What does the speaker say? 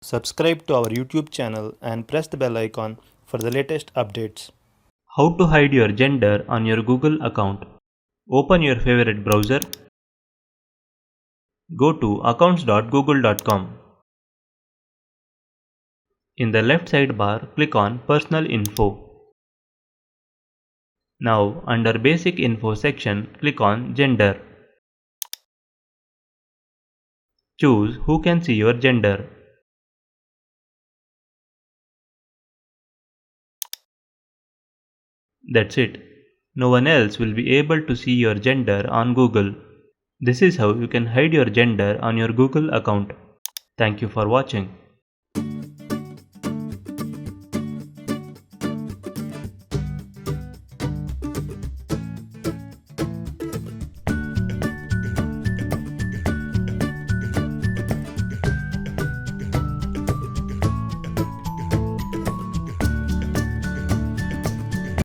Subscribe to our YouTube channel and press the bell icon for the latest updates. How to hide your gender on your Google account. Open your favorite browser. Go to accounts.google.com. In the left sidebar, click on Personal Info. Now, under Basic Info section, click on Gender. Choose Who can see your gender. That's it. No one else will be able to see your gender on Google. This is how you can hide your gender on your Google account. Thank you for watching.